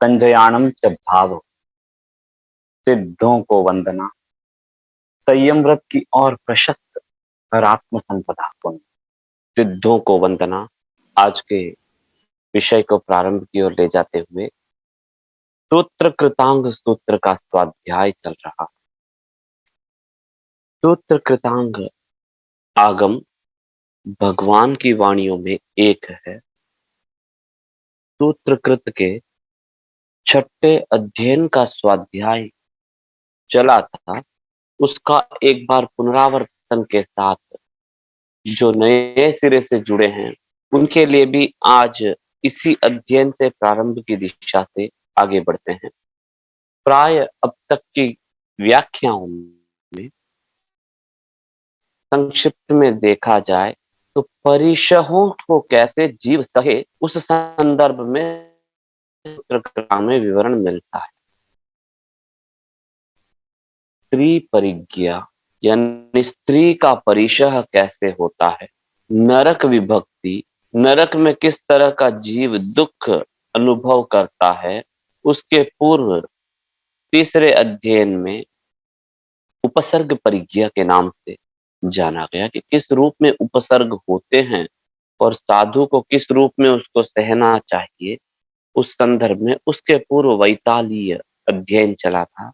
संजयाणम च भाव सिद्धों को वंदना संयम व्रत की और प्रशस्त और आत्म संपदा पुण्य। सिद्धों को वंदना आज के विषय को प्रारंभ की ओर ले जाते हुए सूत्र कृतांग सूत्र का स्वाध्याय चल रहा। सूत्र कृतांग आगम भगवान की वाणियों में एक है। सूत्रकृत के छठे अध्ययन का स्वाध्याय चला था, उसका एक बार पुनरावर्तन के साथ जो नए सिरे से जुड़े हैं उनके लिए भी आज इसी अध्ययन से प्रारंभ की दिशा से आगे बढ़ते हैं। प्राय अब तक की व्याख्याओं में संक्षिप्त में देखा जाए तो परिशहों को कैसे जीव सहे उस संदर्भ में सूत्रकृत में विवरण मिलता है। स्त्री परिज्ञा यानी स्त्री का परिशह कैसे होता है, नरक विभक्ति, नरक में किस तरह का जीव दुख अनुभव करता है, उसके पूर्व तीसरे अध्ययन में उपसर्ग परिज्ञा के नाम से जाना गया कि किस रूप में उपसर्ग होते हैं और साधु को किस रूप में उसको सहना चाहिए। उस संदर्भ में उसके पूर्व वैतालीय अध्ययन चला था।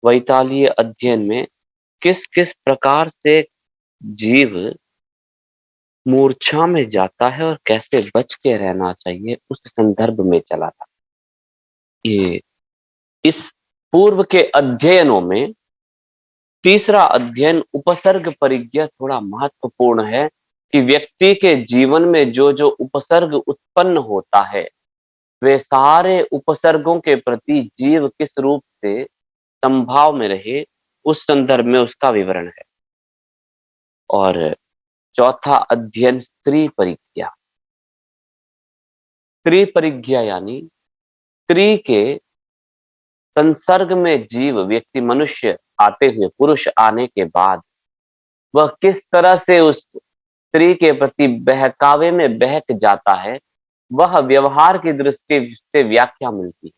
वैतालीय अध्ययन में किस किस प्रकार से जीव मूर्छा में जाता है और कैसे बच के रहना चाहिए उस संदर्भ में चला था। ये इस पूर्व के अध्ययनों में तीसरा अध्ययन उपसर्ग परिज्ञा थोड़ा महत्वपूर्ण है कि व्यक्ति के जीवन में जो जो उपसर्ग उत्पन्न होता है वे सारे उपसर्गों के प्रति जीव किस रूप से संभाव में रहे उस संदर्भ में उसका विवरण है। और चौथा अध्ययन स्त्री परिज्ञा। स्त्री परिज्ञा यानी स्त्री के संसर्ग में जीव व्यक्ति मनुष्य आते हुए पुरुष आने के बाद वह किस तरह से उस स्त्री के प्रति बहकावे में बहक जाता है, वह व्यवहार की दृष्टि से व्याख्या मिलती है।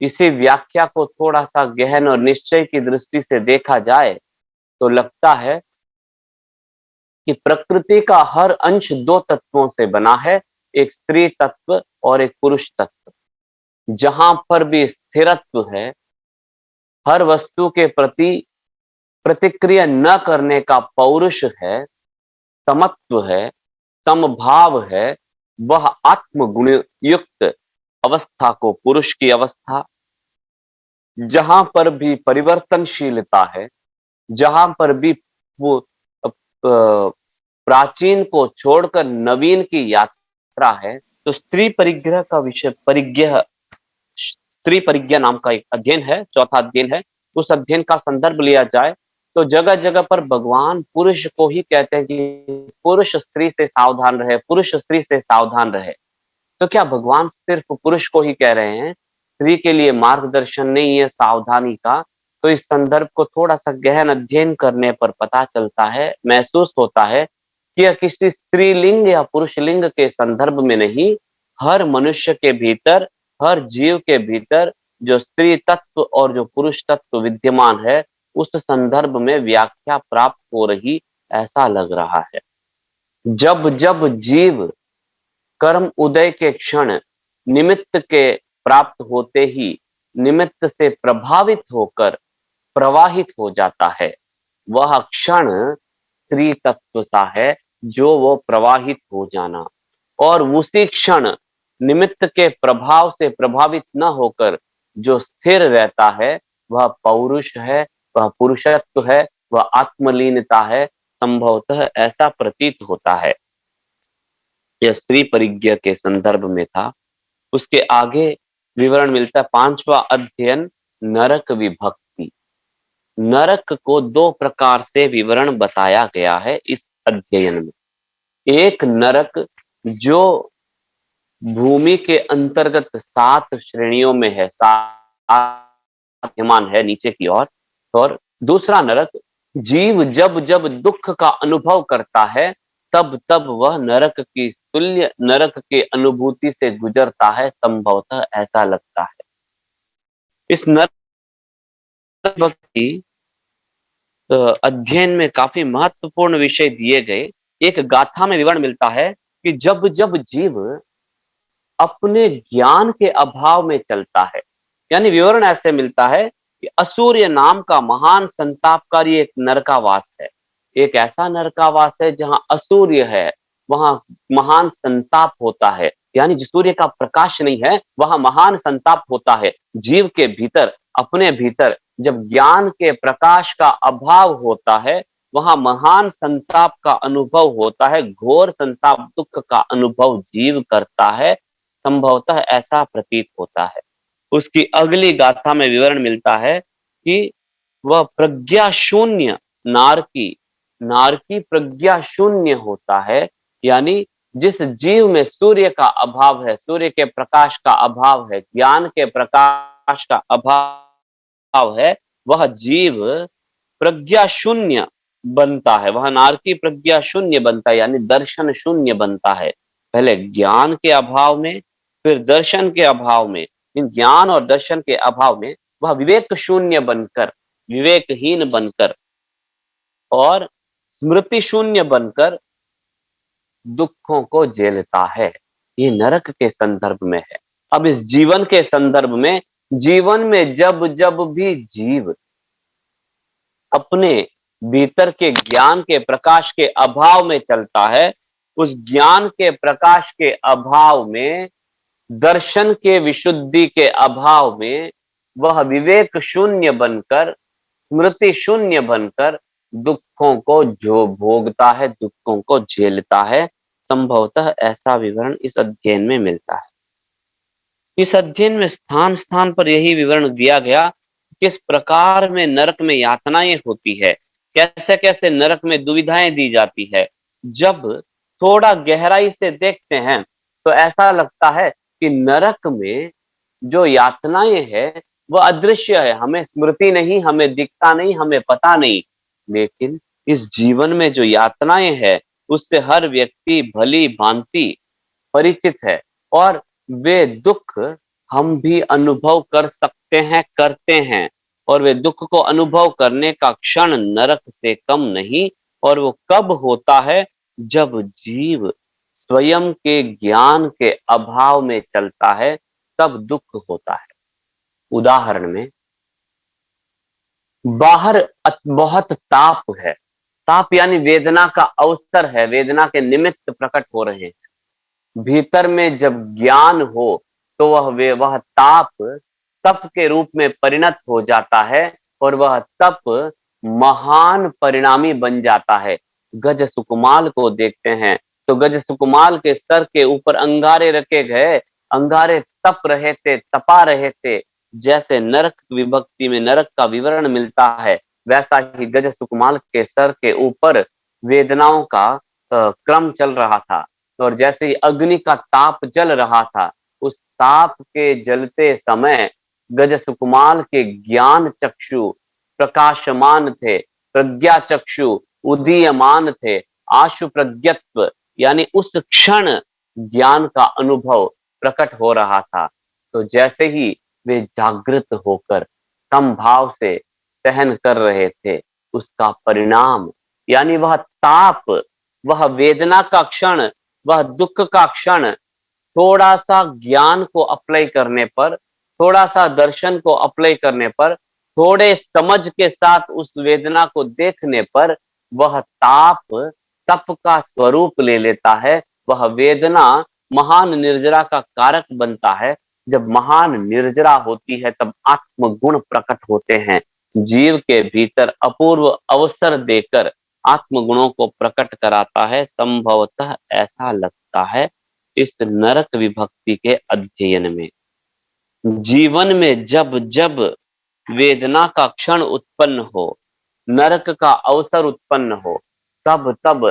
इसी व्याख्या को थोड़ा सा गहन और निश्चय की दृष्टि से देखा जाए तो लगता है कि प्रकृति का हर अंश दो तत्वों से बना है, एक स्त्री तत्व और एक पुरुष तत्व। जहां पर भी स्थिरत्व है, हर वस्तु के प्रति प्रतिक्रिया न करने का पौरुष है, समत्व है, समभाव है, वह आत्मगुण युक्त अवस्था को पुरुष की अवस्था। जहां पर भी परिवर्तनशीलता है, जहां पर भी वो प्राचीन को छोड़कर नवीन की यात्रा है, तो स्त्री परिग्रह का विषय परिग्रह स्त्री परिज्ञा नाम का एक अध्ययन है, चौथा अध्ययन है। उस अध्ययन का संदर्भ लिया जाए तो जगह जगह पर भगवान पुरुष को ही कहते हैं कि पुरुष स्त्री से सावधान रहे, पुरुष स्त्री से सावधान रहे। तो क्या भगवान सिर्फ पुरुष को ही कह रहे हैं, स्त्री के लिए मार्गदर्शन नहीं है सावधानी का? तो इस संदर्भ को थोड़ा सा गहन अध्ययन करने पर पता चलता है, महसूस होता है कि यह किसी स्त्रीलिंग या पुरुष लिंग के संदर्भ में नहीं, हर मनुष्य के भीतर, हर जीव के भीतर जो स्त्री तत्व और जो पुरुष तत्व विद्यमान है उस संदर्भ में व्याख्या प्राप्त हो रही ऐसा लग रहा है। जब जब जीव कर्म उदय के क्षण निमित्त के प्राप्त होते ही निमित्त से प्रभावित होकर प्रवाहित हो जाता है, वह क्षण स्त्री तत्व सा है, जो वो प्रवाहित हो जाना। और उसी क्षण निमित्त के प्रभाव से प्रभावित न होकर जो स्थिर रहता है वह पौरुष है, वह पुरुषत्व है, वह आत्मलीनता है। संभवतः ऐसा प्रतीत होता है। यह स्त्री परिज्ञा के संदर्भ में था। उसके आगे विवरण मिलता है। पांचवा अध्ययन नरक विभक्ति। नरक को दो प्रकार से विवरण बताया गया है इस अध्ययन में। एक नरक जो भूमि के अंतर्गत 7 श्रेणियों में है, विद्यमान है नीचे की ओर। और दूसरा नरक जीव जब जब दुख का अनुभव करता है तब तब वह नरक की तुल्य नरक के अनुभूति से गुजरता है, संभवतः ऐसा लगता है। इस नरक भक्ति अध्ययन में काफी महत्वपूर्ण विषय दिए गए। एक गाथा में विवरण मिलता है कि जब जब जीव अपने ज्ञान के अभाव में चलता है, यानी विवरण ऐसे मिलता है कि असूर्य नाम का महान संतापकारी एक नरकावास है। एक ऐसा नरकावास है जहां असूर्य है, वहां महान संताप होता है, यानी जो सूर्य का प्रकाश नहीं है वहां महान संताप होता है। जीव के भीतर, अपने भीतर जब ज्ञान के प्रकाश का अभाव होता है, वहां महान संताप का अनुभव होता है, घोर संताप दुख का अनुभव जीव करता है, संभवतः ऐसा प्रतीत होता है। उसकी अगली गाथा में विवरण मिलता है कि वह प्रज्ञा शून्य नारकी नारकी प्रज्ञा शून्य होता है, यानी जिस जीव में सूर्य का अभाव है, सूर्य के प्रकाश का अभाव है, ज्ञान के प्रकाश का अभाव है, वह जीव प्रज्ञा शून्य बनता है, वह नारकी प्रज्ञा शून्य बनता है, यानी दर्शन शून्य बनता है। पहले ज्ञान के अभाव में, फिर दर्शन के अभाव में, इन ज्ञान और दर्शन के अभाव में वह विवेक शून्य बनकर, विवेकहीन बनकर और स्मृति शून्य बनकर दुखों को झेलता है। ये नरक के संदर्भ में है। अब इस जीवन के संदर्भ में, जीवन में जब जब भी जीव अपने भीतर के ज्ञान के प्रकाश के अभाव में चलता है, उस ज्ञान के प्रकाश के अभाव में, दर्शन के विशुद्धि के अभाव में वह विवेक शून्य बनकर, स्मृति शून्य बनकर दुखों को जो भोगता है, दुखों को झेलता है। संभवतः ऐसा विवरण इस अध्ययन में मिलता है। इस अध्ययन में स्थान स्थान पर यही विवरण दिया गया, किस प्रकार में नरक में यातनाएं होती है, कैसे कैसे नरक में दुविधाएं दी जाती है। जब थोड़ा गहराई से देखते हैं तो ऐसा लगता है कि नरक में जो यातनाएं है वह अदृश्य है, हमें स्मृति नहीं, हमें दिखता नहीं, हमें पता नहीं। लेकिन इस जीवन में जो यातनाएं है उससे हर व्यक्ति भली भांति परिचित है, और वे दुख हम भी अनुभव कर सकते हैं, करते हैं। और वे दुख को अनुभव करने का क्षण नरक से कम नहीं। और वो कब होता है? जब जीव स्वयं के ज्ञान के अभाव में चलता है, तब दुख होता है। उदाहरण में, बाहर बहुत ताप है, ताप यानी वेदना का अवसर है, वेदना के निमित्त प्रकट हो रहे हैं। भीतर में जब ज्ञान हो तो वह ताप तप के रूप में परिणत हो जाता है, और वह तप महान परिणामी बन जाता है। गज सुकुमाल को देखते हैं तो गज सुकुमाल के सर के ऊपर अंगारे रखे गए, अंगारे तप रहे थे, तपा रहे थे। जैसे नरक विभक्ति में नरक का विवरण मिलता है, वैसा ही गज सुकुमाल के सर के ऊपर वेदनाओं का क्रम चल रहा था। और जैसे ही अग्नि का ताप जल रहा था, उस ताप के जलते समय गज सुकुमाल के ज्ञान चक्षु प्रकाशमान थे, प्रज्ञा चक्षु उदीयमान थे, आशु प्रज्ञत्व यानी उस क्षण ज्ञान का अनुभव प्रकट हो रहा था। तो जैसे ही वे जागृत होकर समभाव से सहन कर रहे थे, उसका परिणाम यानी वह ताप, वह वेदना का क्षण, वह दुख का क्षण, थोड़ा सा ज्ञान को अप्लाई करने पर, थोड़ा सा दर्शन को अप्लाई करने पर, थोड़े समझ के साथ उस वेदना को देखने पर वह ताप तप का स्वरूप ले लेता है। वह वेदना महान निर्जरा का कारक बनता है। जब महान निर्जरा होती है तब आत्मगुण प्रकट होते हैं। जीव के भीतर अपूर्व अवसर देकर आत्मगुणों को प्रकट कराता है। संभवतः ऐसा लगता है इस नरक विभक्ति के अध्ययन में। जीवन में जब जब वेदना का क्षण उत्पन्न हो, नरक का अवसर उत्पन्न हो, तब तब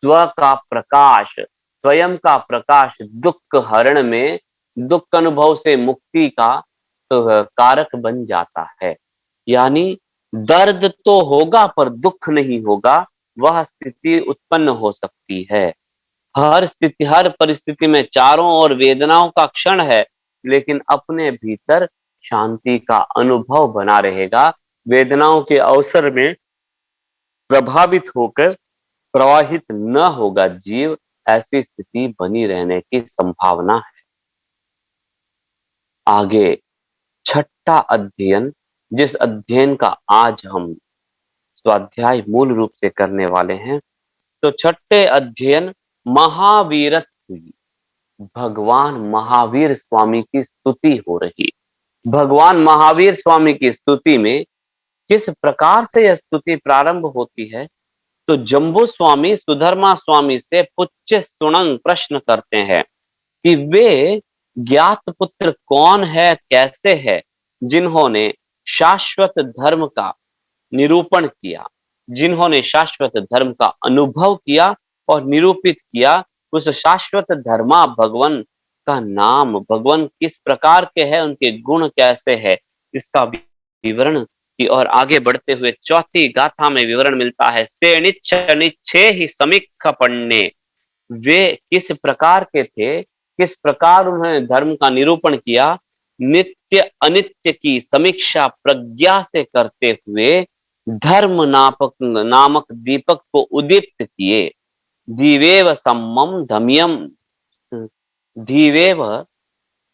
स्व का प्रकाश, स्वयं का प्रकाश दुख हरण में, दुख अनुभव से मुक्ति का कारक बन जाता है। यानी दर्द तो होगा पर दुख नहीं होगा, वह स्थिति उत्पन्न हो सकती है। हर स्थिति, हर परिस्थिति में चारों ओर वेदनाओं का क्षण है, लेकिन अपने भीतर शांति का अनुभव बना रहेगा। वेदनाओं के अवसर में प्रभावित होकर प्रवाहित न होगा जीव, ऐसी स्थिति बनी रहने की संभावना है। आगे छठा अध्ययन, जिस अध्ययन का आज हम स्वाध्याय मूल रूप से करने वाले हैं, तो छठे अध्ययन महावीरत्व हुई। भगवान महावीर स्वामी की स्तुति हो रही। भगवान महावीर स्वामी की स्तुति में किस प्रकार से यह स्तुति प्रारंभ होती है, तो जम्बू स्वामी सुधर्मा स्वामी से पुच्छ सुणंग प्रश्न करते हैं कि वे ज्ञात पुत्र कौन है, कैसे है, जिन्होंने शाश्वत धर्म का निरूपण किया, जिन्होंने शाश्वत धर्म का अनुभव किया और निरूपित किया। उस शाश्वत धर्मा भगवान का नाम, भगवान किस प्रकार के हैं, उनके गुण कैसे है, इसका विवरण की और आगे बढ़ते हुए चौथी गाथा में विवरण मिलता है। से निच्छ निच्छे ही समीक्ष पढ़ने, वे किस प्रकार के थे, किस प्रकार उन्होंने धर्म का निरूपण किया, नित्य अनित्य की समीक्षा प्रज्ञा से करते हुए धर्म नापक नामक दीपक को उदीप्त किए। दीवेव सम्मम धम्यम, धीवेव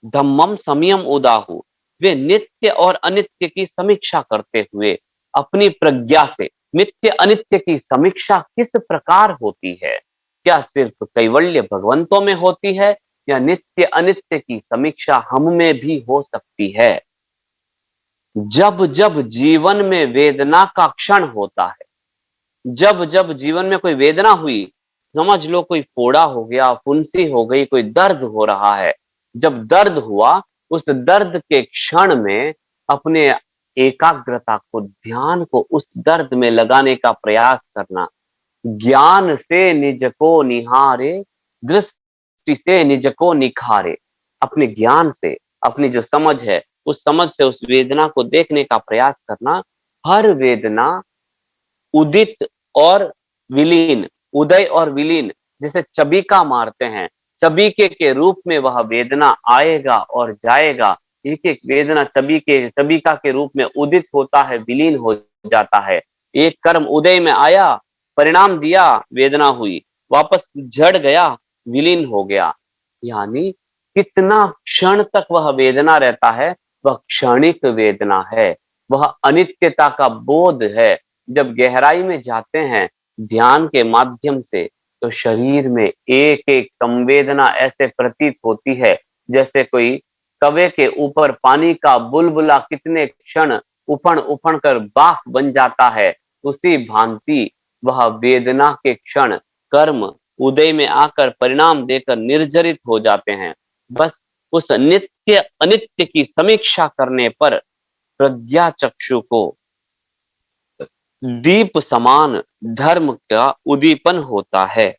धम्मम संयम उदाहु, वे नित्य और अनित्य की समीक्षा करते हुए अपनी प्रज्ञा से नित्य अनित्य की समीक्षा किस प्रकार होती है, क्या सिर्फ कैवल्य भगवंतों में होती है या नित्य अनित्य की समीक्षा हम में भी हो सकती है। जब जब जीवन में वेदना का क्षण होता है, जब जब जीवन में कोई वेदना हुई, समझ लो कोई फोड़ा हो गया, फुंसी हो गई, कोई दर्द हो रहा है, जब दर्द हुआ, उस दर्द के क्षण में अपने एकाग्रता को, ध्यान को उस दर्द में लगाने का प्रयास करना। ज्ञान से निज को निहारे, दृष्टि से निज को निखारे, अपने ज्ञान से, अपनी जो समझ है, उस समझ से उस वेदना को देखने का प्रयास करना। हर वेदना उदित और विलीन, उदय और विलीन, जैसे चबीका मारते हैं, चबीके के रूप में वह वेदना आएगा और जाएगा। एक एक वेदना चबीका के रूप में उदित होता है, विलीन हो जाता है। एक कर्म उदय में आया, परिणाम दिया, वेदना हुई, वापस झड़ गया, विलीन हो गया। यानी कितना क्षण तक वह वेदना रहता है, वह क्षणिक वेदना है, वह अनित्यता का बोध है। जब गहराई में जाते हैं ध्यान के माध्यम से, तो शरीर में एक एक संवेदना ऐसे प्रतीत होती है जैसे कोई कवे के ऊपर पानी का बुलबुला कितने क्षण उफण उफण कर बाह बन जाता है, उसी भांति वह वेदना के क्षण कर्म उदय में आकर परिणाम देकर निर्जरित हो जाते हैं। बस उस नित्य अनित्य की समीक्षा करने पर प्रज्ञा चक्षु को दीप समान धर्म का उदीपन होता है।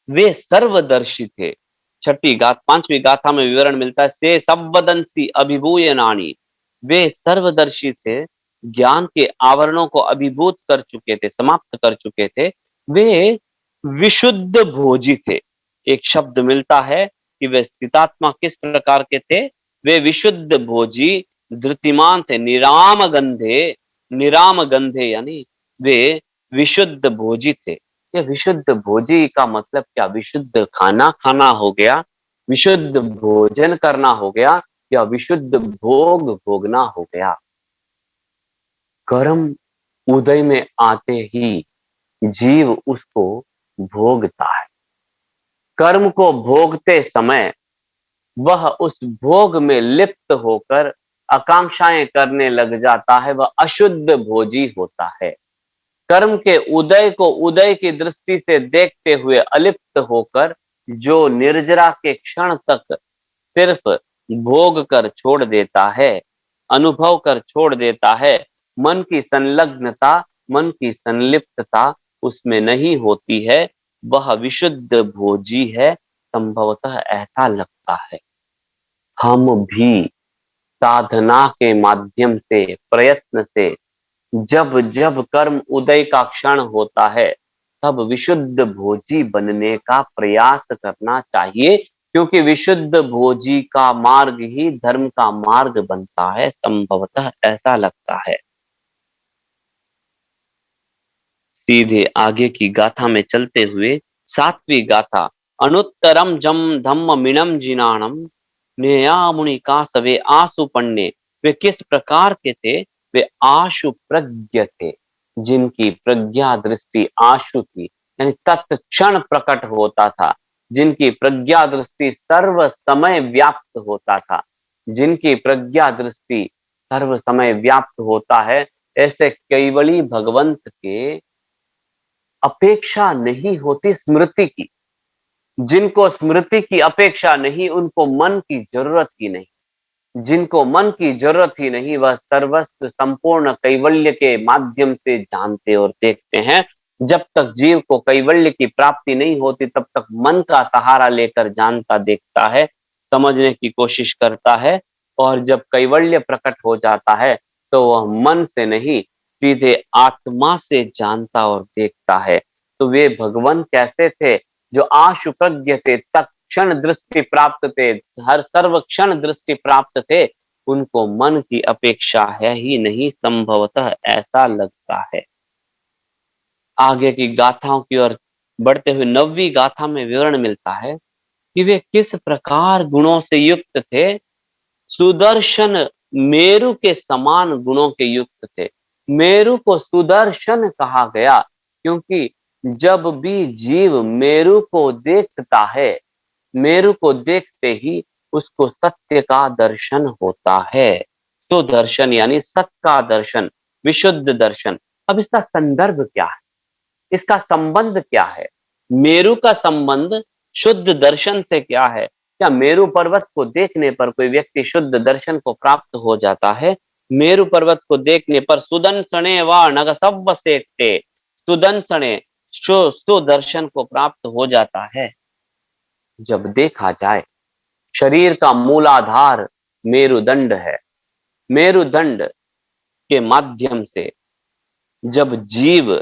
वे सर्वदर्शी थे। पांचवी गाथा में विवरण मिलता है, से सबदंसी अभिभूय नानी, वे सर्वदर्शी थे, ज्ञान के आवरणों को अभिभूत कर चुके थे, समाप्त कर चुके थे। वे विशुद्ध भोजी थे। एक शब्द मिलता है कि वे स्थितात्मा किस प्रकार के थे, वे विशुद्ध भोजी धृतिमान थे, निराम गंधे, निराम गंधे यानी वे विशुद्ध भोजी थे। ये विशुद्ध भोजी का मतलब क्या, विशुद्ध खाना खाना हो गया, विशुद्ध भोजन करना हो गया, या विशुद्ध भोग भोगना हो गया। कर्म उदय में आते ही जीव उसको भोगता है। कर्म को भोगते समय वह उस भोग में लिप्त होकर आकांक्षाएं करने लग जाता है, वह अशुद्ध भोजी होता है। कर्म के उदय को उदय की दृष्टि से देखते हुए अलिप्त होकर जो निर्जरा के क्षण तक सिर्फ भोग कर छोड़ देता है, अनुभव कर छोड़ देता है, मन की संलग्नता, मन की संलिप्तता उसमें नहीं होती है, वह विशुद्ध भोजी है। संभवतः ऐसा लगता है हम भी साधना के माध्यम से, प्रयत्न से जब जब कर्म उदय का क्षण होता है, तब विशुद्ध भोजी बनने का प्रयास करना चाहिए, क्योंकि विशुद्ध भोजी का मार्ग ही धर्म का मार्ग बनता है, संभवतः ऐसा लगता है। सीधे आगे की गाथा में चलते हुए 7वीं गाथा, अनुत्तरम जम धम्म मिणम जिनाणम नेया मुनि का सवे आसु पन्ने। वे किस प्रकार के थे? वे आशु प्रज्ञ थे, जिनकी प्रज्ञा दृष्टि आशु थी, यानी तत्क्षण प्रकट होता था, जिनकी प्रज्ञा दृष्टि सर्व समय व्याप्त होता था, जिनकी प्रज्ञा दृष्टि सर्व समय व्याप्त होता है, ऐसे कैवली भगवंत के अपेक्षा नहीं होती स्मृति की। जिनको स्मृति की अपेक्षा नहीं, उनको मन की जरूरत ही नहीं। जिनको मन की जरूरत ही नहीं, वह सर्वस्व संपूर्ण कैवल्य के माध्यम से जानते और देखते हैं। जब तक जीव को कैवल्य की प्राप्ति नहीं होती, तब तक मन का सहारा लेकर जानता देखता है, समझने की कोशिश करता है, और जब कैवल्य प्रकट हो जाता है, तो वह मन से नहीं, सीधे आत्मा से जानता और देखता है। तो वे भगवान कैसे थे? जो आशुप्रज्ञ थे, क्षण दृष्टि प्राप्त थे, हर सर्व क्षण दृष्टि प्राप्त थे, उनको मन की अपेक्षा है ही नहीं, संभवतः ऐसा लगता है। आगे की गाथाओं की ओर बढ़ते हुए 9वीं गाथा में विवरण मिलता है कि वे किस प्रकार गुणों से युक्त थे। सुदर्शन मेरु के समान गुणों के युक्त थे। मेरु को सुदर्शन कहा गया, क्योंकि जब भी जीव मेरु को देखता है, मेरु को देखते ही उसको सत्य का दर्शन होता है। तो दर्शन यानी सत्य का दर्शन, विशुद्ध दर्शन। अब इसका संदर्भ क्या है? इसका संबंध क्या है? मेरु का संबंध शुद्ध दर्शन से क्या है? क्या मेरु पर्वत को देखने पर कोई व्यक्ति शुद्ध दर्शन को प्राप्त हो जाता है? मेरु पर्वत को देखने पर सुदर्शने व नग सब सेकते, सुदर्शने सुदर्शन को प्राप्त हो जाता है। जब देखा जाए, शरीर का मूलाधार मेरुदंड है। मेरुदंड के माध्यम से जब जीव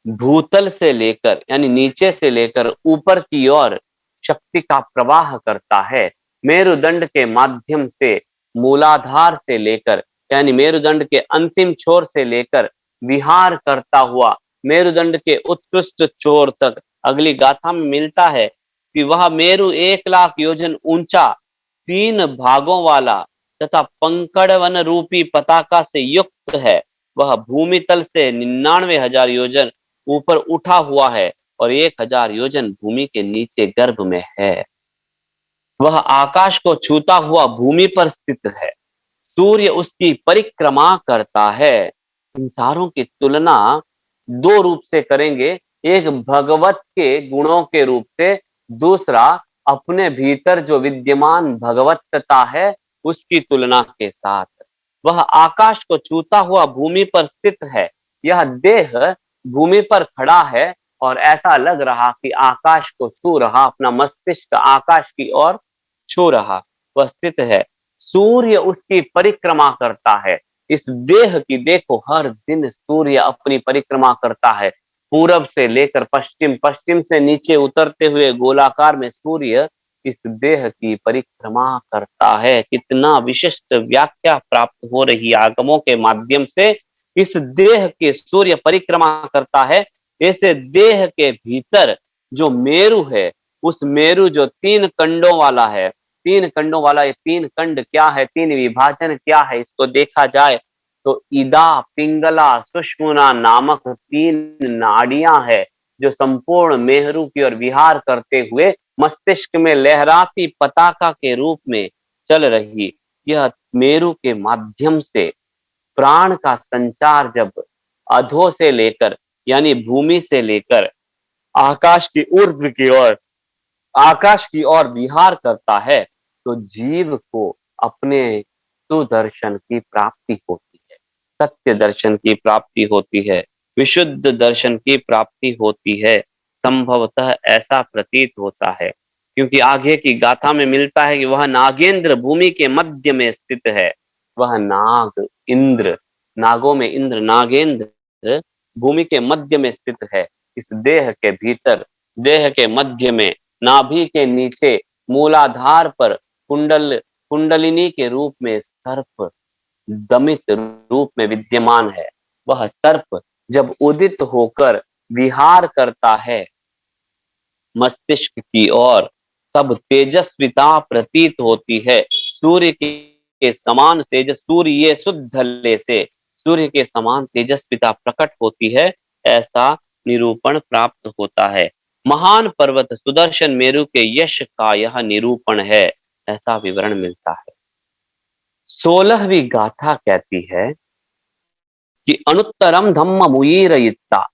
भूतल से लेकर, यानी नीचे से लेकर ऊपर की ओर शक्ति का प्रवाह करता है, मेरुदंड के माध्यम से मूलाधार से लेकर, यानी मेरुदंड के अंतिम छोर से लेकर विहार करता हुआ मेरुदंड के उत्कृष्ट छोर तक, अगली गाथा में मिलता है कि वह मेरु 1 लाख योजन ऊंचा, 3 भागों वाला तथा पंकड़वन रूपी पताका से युक्त है। वह भूमि तल से 99,000 योजन ऊपर उठा हुआ है और 1,000 योजन भूमि के नीचे गर्भ में है। वह आकाश को छूता हुआ भूमि पर स्थित है। सूर्य उसकी परिक्रमा करता है। इन सारों की तुलना 2 रूप से करेंगे, एक भगवत के गुणों के रूप से, दूसरा अपने भीतर जो विद्यमान भगवत्ता है उसकी तुलना के साथ। वह आकाश को छूता हुआ भूमि पर स्थित है। यह देह भूमि पर खड़ा है और ऐसा लग रहा कि आकाश को छू रहा, अपना मस्तिष्क आकाश की ओर छू रहा, वह स्थित है। सूर्य उसकी परिक्रमा करता है। इस देह की देखो, हर दिन सूर्य अपनी परिक्रमा करता है, पूरब से लेकर पश्चिम, पश्चिम से नीचे उतरते हुए गोलाकार में सूर्य इस देह की परिक्रमा करता है। कितना विशिष्ट व्याख्या प्राप्त हो रही आगमों के माध्यम से। इस देह के सूर्य परिक्रमा करता है। ऐसे देह के भीतर जो मेरु है, उस मेरु जो 3 खंडों वाला है, 3 खंडों वाला, ये 3 खंड क्या है, 3 विभाजन क्या है, इसको देखा जाए तो इदा, पिंगला, सुषुम्ना नामक 3 नाड़ियां है, जो संपूर्ण मेहरू की ओर विहार करते हुए मस्तिष्क में लहराती पताका के रूप में चल रही। यह मेरु के माध्यम से प्राण का संचार जब अधो से लेकर, यानी भूमि से लेकर आकाश की ऊर्ध्व की ओर, आकाश की ओर विहार करता है, तो जीव को अपने सुदर्शन की प्राप्ति होती है, सत्य दर्शन की प्राप्ति होती है, विशुद्ध दर्शन की प्राप्ति होती है। संभवतः ऐसा प्रतीत होता है, क्योंकि आगे की गाथा में मिलता है कि वह नागेंद्र भूमि के मध्य में स्थित है। वह नाग इंद्र नागों में इंद्र, नागेंद्र भूमि के मध्य में स्थित है। इस देह के भीतर, देह के मध्य में, नाभि के नीचे, मूलाधार पर कुंडलिनी के रूप में सर्प दमित रूप में विद्यमान है। वह सर्प जब उदित होकर विहार करता है मस्तिष्क की ओर, तब तेजस्विता प्रतीत होती है। सूर्य के समान तेजस, सूर्य ये शुद्ध ढलने से सूर्य के समान तेजस्विता प्रकट होती है, ऐसा निरूपण प्राप्त होता है। महान पर्वत सुदर्शन मेरु के यश का यह निरूपण है, ऐसा विवरण मिलता है। 16वीं गाथा कहती है कि अनुत्तरम धम्म मुईरयित्ता,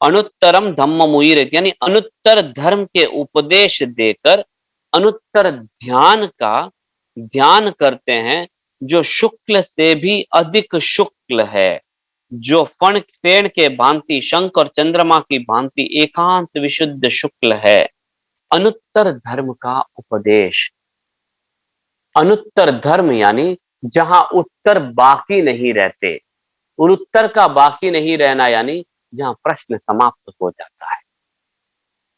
अनुत्तरम धम्म मुईर यानी अनुत्तर धर्म के उपदेश देकर अनुत्तर ध्यान का ध्यान करते हैं, जो शुक्ल से भी अधिक शुक्ल है, जो फण फेण के भांति, शंख और चंद्रमा की भांति एकांत विशुद्ध शुक्ल है। अनुत्तर धर्म का उपदेश, अनुत्तर धर्म यानी जहां उत्तर बाकी नहीं रहते, उत्तर का बाकी नहीं रहना यानी जहां प्रश्न समाप्त हो जाता है।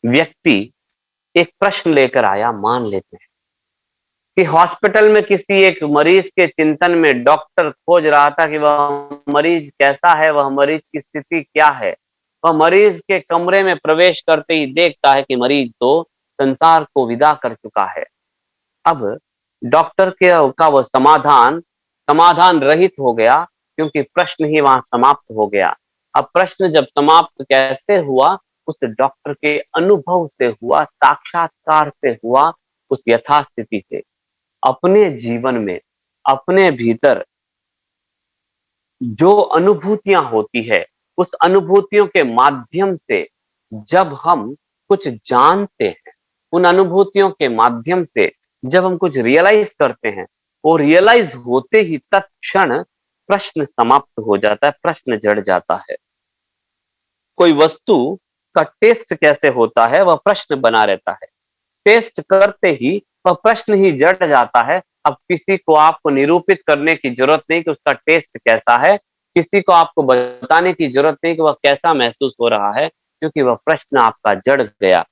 व्यक्ति एक प्रश्न लेकर आया, मान लेते हैं कि हॉस्पिटल में किसी एक मरीज के चिंतन में डॉक्टर खोज रहा था कि वह मरीज कैसा है, वह मरीज की स्थिति क्या है। वह मरीज के कमरे में प्रवेश करते ही देखता है कि मरीज तो संसार को विदा कर चुका है। अब डॉक्टर के का वह समाधान समाधान रहित हो गया, क्योंकि प्रश्न ही वहां समाप्त हो गया। अब प्रश्न जब समाप्त कैसे हुआ, उस डॉक्टर के अनुभव से हुआ, साक्षात्कार से हुआ, उस यथास्थिति से। अपने जीवन में, अपने भीतर जो अनुभूतियां होती है, उस अनुभूतियों के माध्यम से जब हम कुछ जानते हैं, उन अनुभूतियों के माध्यम से जब हम कुछ रियलाइज करते हैं, वो रियलाइज होते ही तत्क्षण प्रश्न समाप्त हो जाता है, प्रश्न जड़ जाता है। कोई वस्तु का टेस्ट कैसे होता है, वह प्रश्न बना रहता है। टेस्ट करते ही वह प्रश्न ही जड़ जाता है। अब किसी को आपको निरूपित करने की जरूरत नहीं कि उसका टेस्ट कैसा है, किसी को आपको बताने की जरूरत नहीं कि वह कैसा महसूस हो रहा है, क्योंकि वह प्रश्न आपका जड़ गया।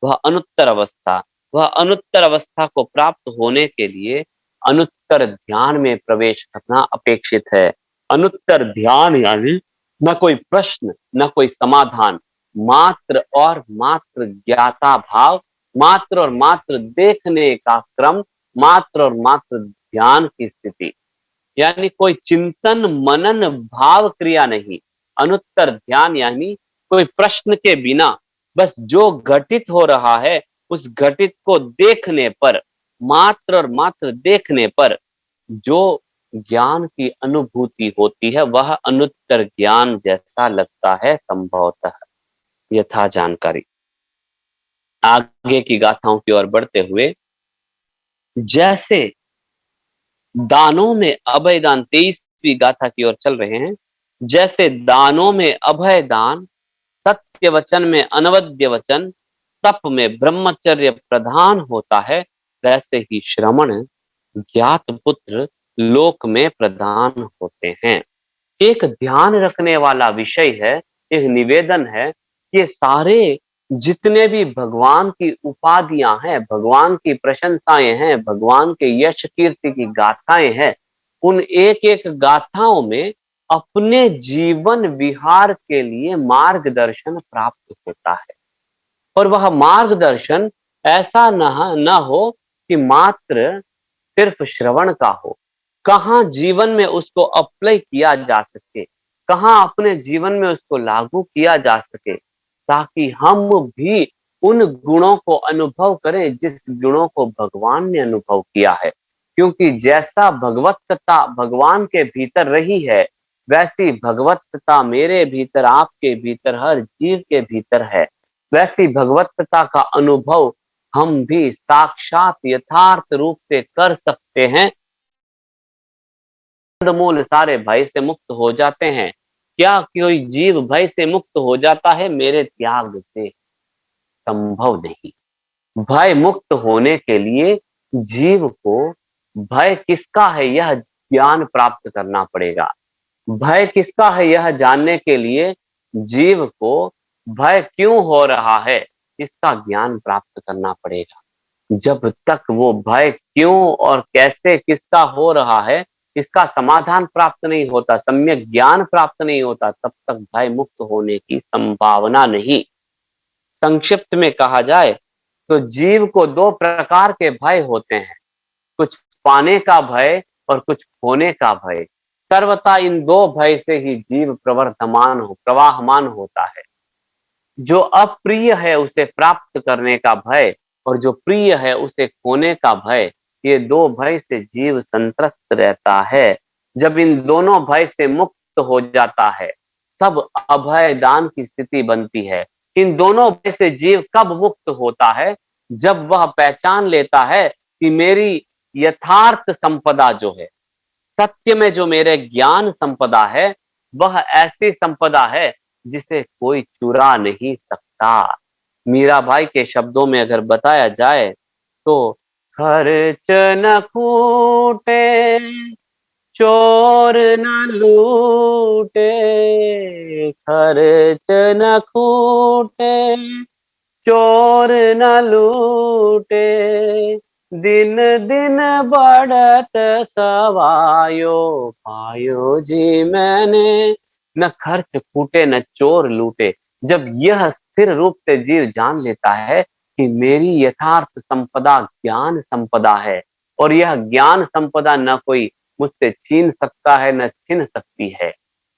वह अनुत्तर अवस्था, वह अनुत्तर अवस्था को प्राप्त होने के लिए अनुत्तर ध्यान में प्रवेश करना अपेक्षित है। अनुत्तर ध्यान यानी न कोई प्रश्न, न कोई समाधान, मात्र और मात्र ज्ञाता भाव, मात्र और मात्र देखने का क्रम, मात्र और मात्र ध्यान की स्थिति, यानी कोई चिंतन मनन भाव क्रिया नहीं। अनुत्तर ध्यान यानी कोई प्रश्न के बिना बस जो घटित हो रहा है, उस घटित को देखने पर, मात्र और मात्र देखने पर जो ज्ञान की अनुभूति होती है, वह अनुत्तर ज्ञान जैसा लगता है संभवतः। यथा जानकारी। आगे की गाथाओं की ओर बढ़ते हुए, जैसे दानों में अभय दान, 23वीं गाथा की ओर चल रहे हैं। जैसे दानों में अभय दान, सत्य वचन में अनवद्य वचन, तप में ब्रह्मचर्य प्रधान होता है, वैसे ही श्रमण ज्ञात पुत्र लोक में प्रधान होते हैं। एक ध्यान रखने वाला विषय है, एक निवेदन है, ये सारे जितने भी भगवान की उपाधियां हैं, भगवान की प्रशंसाएं हैं, भगवान के यश कीर्ति की गाथाएं हैं, उन एक एक गाथाओं में अपने जीवन विहार के लिए मार्गदर्शन प्राप्त होता है। और वह मार्गदर्शन ऐसा न हो कि मात्र सिर्फ श्रवण का हो, कहाँ जीवन में उसको अप्लाई किया जा सके, कहाँ अपने जीवन में उसको लागू किया जा सके, ताकि हम भी उन गुणों को अनुभव करें जिस गुणों को भगवान ने अनुभव किया है। क्योंकि जैसा भगवत्ता भगवान के भीतर रही है, वैसी भगवत्ता मेरे भीतर, आपके भीतर, हर जीव के भीतर है। वैसी भगवत्ता का अनुभव हम भी साक्षात यथार्थ रूप से कर सकते हैं। मूल सारे भय से मुक्त हो जाते हैं। क्या कोई जीव भय से मुक्त हो जाता है? मेरे त्याग से संभव नहीं। भय मुक्त होने के लिए जीव को भय किसका है, यह ज्ञान प्राप्त करना पड़ेगा। भय किसका है यह जानने के लिए जीव को भय क्यों हो रहा है इसका ज्ञान प्राप्त करना पड़ेगा। जब तक वो भय क्यों और कैसे किसका हो रहा है इसका समाधान प्राप्त नहीं होता, सम्यक ज्ञान प्राप्त नहीं होता, तब तक भय मुक्त होने की संभावना नहीं। संक्षिप्त में कहा जाए तो जीव को दो प्रकार के भय होते हैं, कुछ पाने का भय और कुछ खोने का भय। सर्वथा इन दो भय से ही जीव प्रवाहमान होता है। जो अप्रिय है उसे प्राप्त करने का भय और जो प्रिय है उसे खोने का भय, ये दो भय से जीव संत्रस्त रहता है। जब इन दोनों भय से मुक्त हो जाता है तब अभय दान की स्थिति बनती है। इन दोनों भय से जीव कब मुक्त होता है? जब वह पहचान लेता है कि मेरी यथार्थ संपदा जो है, सत्य में जो मेरे ज्ञान संपदा है, वह ऐसी संपदा है जिसे कोई चुरा नहीं सकता। मीराबाई के शब्दों में अगर बताया जाए तो खर्च न खूटे, चोर न लूटे, खर्च न खूटे, चोर न लूटे, दिन दिन बढ़त सवायो, पायो जी मैंने, न खर्च फूटे न चोर लूटे। जब यह स्थिर रूप से जीव जान लेता है कि मेरी यथार्थ संपदा ज्ञान संपदा है और यह ज्ञान संपदा न कोई मुझसे छीन सकता है न छीन सकती है,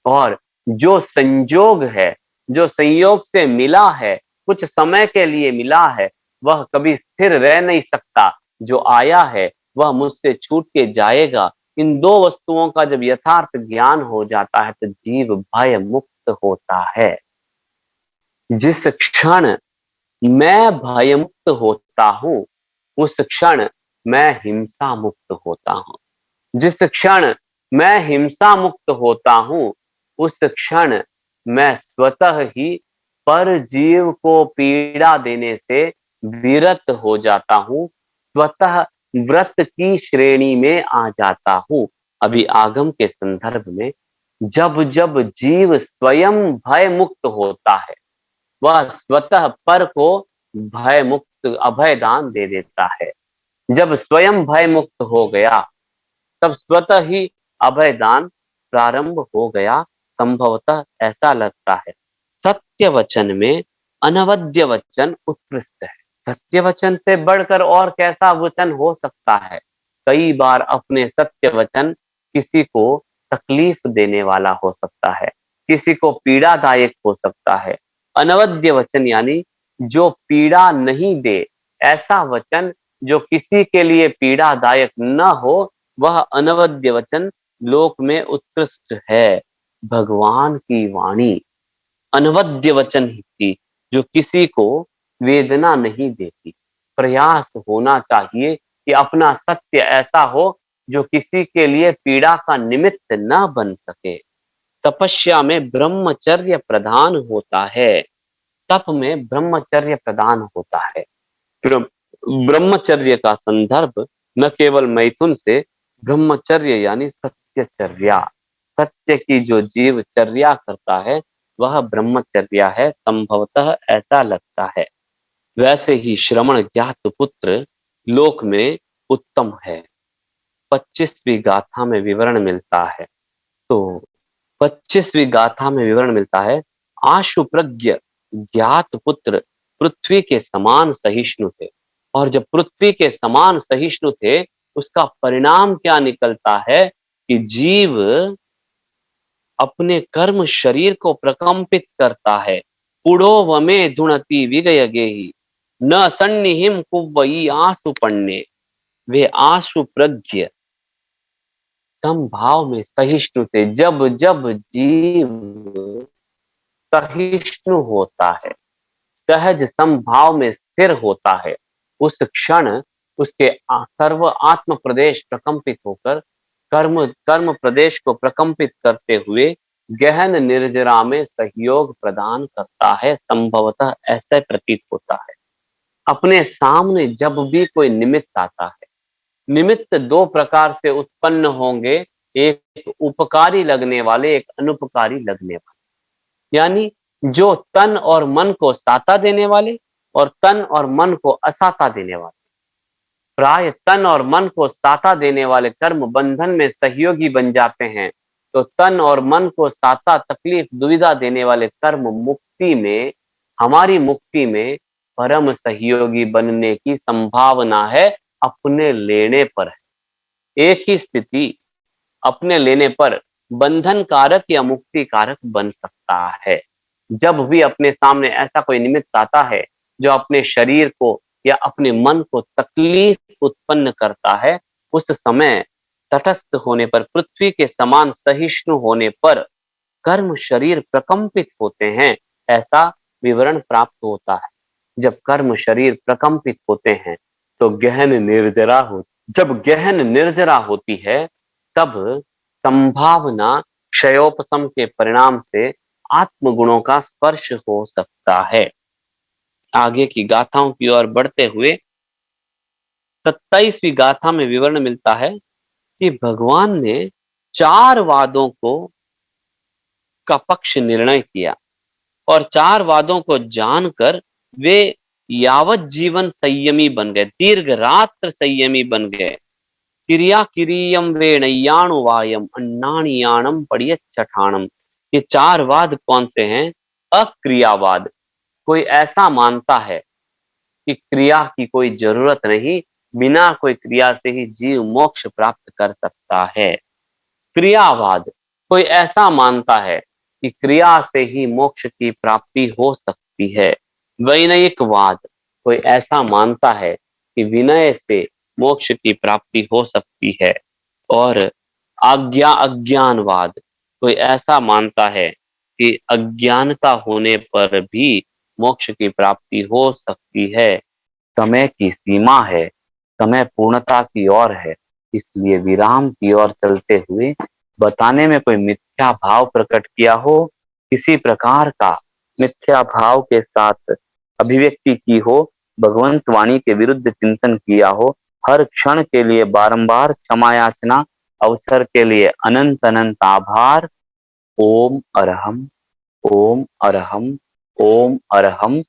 और जो संजोग है, जो संयोग से मिला है, कुछ समय के लिए मिला है, वह कभी स्थिर रह नहीं सकता। जो आया है वह मुझसे छूट के जाएगा। इन दो वस्तुओं का जब यथार्थ ज्ञान हो जाता है तो जीव भय मुक्त होता है। जिस क्षण मैं भय मुक्त होता हूं उस क्षण मैं हिंसा मुक्त होता हूं। जिस क्षण मैं हिंसा मुक्त होता हूं उस क्षण मैं स्वतः ही पर जीव को पीड़ा देने से विरत हो जाता हूं, स्वतः व्रत की श्रेणी में आ जाता हूं। अभी आगम के संदर्भ में जब जब जीव स्वयं भय मुक्त होता है वह स्वतः पर को भय मुक्त अभय दान दे देता है। जब स्वयं भय मुक्त हो गया तब स्वतः ही अभय दान प्रारंभ हो गया, संभवतः ऐसा लगता है। सत्य वचन में अनवद्य वचन उत्कृष्ट है। सत्य वचन से बढ़कर और कैसा वचन हो सकता है? कई बार अपने सत्य वचन किसी को तकलीफ देने वाला हो सकता है, किसी को पीड़ादायक हो सकता है। अनवद्य वचन यानी जो पीड़ा नहीं दे, ऐसा वचन जो किसी के लिए पीड़ादायक न हो, वह अनवद्य वचन लोक में उत्कृष्ट है। भगवान की वाणी अनवद्य वचन ही थी जो किसी को वेदना नहीं देती। प्रयास होना चाहिए कि अपना सत्य ऐसा हो जो किसी के लिए पीड़ा का निमित्त न बन सके। तपस्या में ब्रह्मचर्य प्रधान होता है, तप में ब्रह्मचर्य प्रधान होता है। ब्रह्मचर्य का संदर्भ न केवल मैथुन से, ब्रह्मचर्य यानी सत्यचर्या, सत्य की जो जीव चर्या करता है वह ब्रह्मचर्या है, संभवतः ऐसा लगता है। वैसे ही श्रवण ज्ञात पुत्र लोक में उत्तम है। 25वीं गाथा में विवरण मिलता है। तो 25वीं गाथा में विवरण मिलता है, आशु प्रज्ञ ज्ञात पुत्र पृथ्वी के समान सहिष्णु थे। और जब पृथ्वी के समान सहिष्णु थे उसका परिणाम क्या निकलता है कि जीव अपने कर्म शरीर को प्रकंपित करता है। पुड़ो वमे धुणति विगय गेहि, न सन्निहिम कुव्वई आंसू पन्ने। वे आशु प्रज्ञ समभाव में सहिष्णु थे। जब जब जीव सहिष्णु होता है, सहज समभाव में स्थिर होता है, उस क्षण उसके सर्व आत्म प्रदेश प्रकंपित होकर कर्म कर्म प्रदेश को प्रकंपित करते हुए गहन निर्जरा में सहयोग प्रदान करता है। संभवतः ऐसा प्रतीत होता है। अपने सामने जब भी कोई निमित्त आता है, निमित्त दो प्रकार से उत्पन्न होंगे, एक उपकारी लगने वाले, एक अनुपकारी लगने वाले। यानी जो तन और मन को साता देने वाले और तन और मन को असाता देने वाले। प्राय तन और मन को साता देने वाले कर्म बंधन में सहयोगी बन जाते हैं, तो तन और मन को साता तकलीफ दुविधा देने वाले कर्म मुक्ति में, हमारी मुक्ति में परम सहयोगी बनने की संभावना है, अपने लेने पर है। एक ही स्थिति अपने लेने पर बंधन कारक या मुक्ति कारक बन सकता है। जब भी अपने सामने ऐसा कोई निमित्त आता है जो अपने शरीर को या अपने मन को तकलीफ उत्पन्न करता है, उस समय तटस्थ होने पर, पृथ्वी के समान सहिष्णु होने पर कर्म शरीर प्रकंपित होते हैं, ऐसा विवरण प्राप्त होता है। जब कर्म शरीर प्रकंपित होते हैं तो गहन निर्जरा हो जब गहन निर्जरा होती है, तब संभावना क्षयोपशम के परिणाम से आत्म गुणों का स्पर्श हो सकता है। आगे की गाथाओं की ओर बढ़ते हुए 27वीं गाथा में विवरण मिलता है कि भगवान ने 4 वादों को का पक्ष निर्णय किया और 4 वादों को जानकर वे यावत जीवन संयमी बन गए, दीर्घ रात्र संयमी बन गए। क्रिया किरीयम वेणयाणु वायम अन्नाणियाणम पड़ियच्छठाणम। ये 4 वाद कौन से हैं? अक्रियावाद। कोई ऐसा मानता है कि क्रिया की कोई जरूरत नहीं, बिना कोई क्रिया से ही जीव मोक्ष प्राप्त कर सकता है। क्रियावाद। कोई ऐसा मानता है कि क्रिया से ही मोक्ष की प्राप्ति हो सकती है। वैनयिकवाद। कोई ऐसा मानता है कि विनय से मोक्ष की प्राप्ति हो सकती है। और अज्ञानवाद। कोई ऐसा मानता है कि अज्ञानता होने पर भी मोक्ष की प्राप्ति हो सकती है। समय की सीमा है, समय पूर्णता की ओर है, इसलिए विराम की ओर चलते हुए बताने में कोई मिथ्या भाव प्रकट किया हो, किसी प्रकार का मिथ्या भाव के साथ अभिव्यक्ति की हो, भगवंत वाणी के विरुद्ध चिंतन किया हो, हर क्षण के लिए बारंबार क्षमा याचना, अवसर के लिए अनंत अनंत आभार। ओम अरहम, ओम अरहम, ओम अरहम।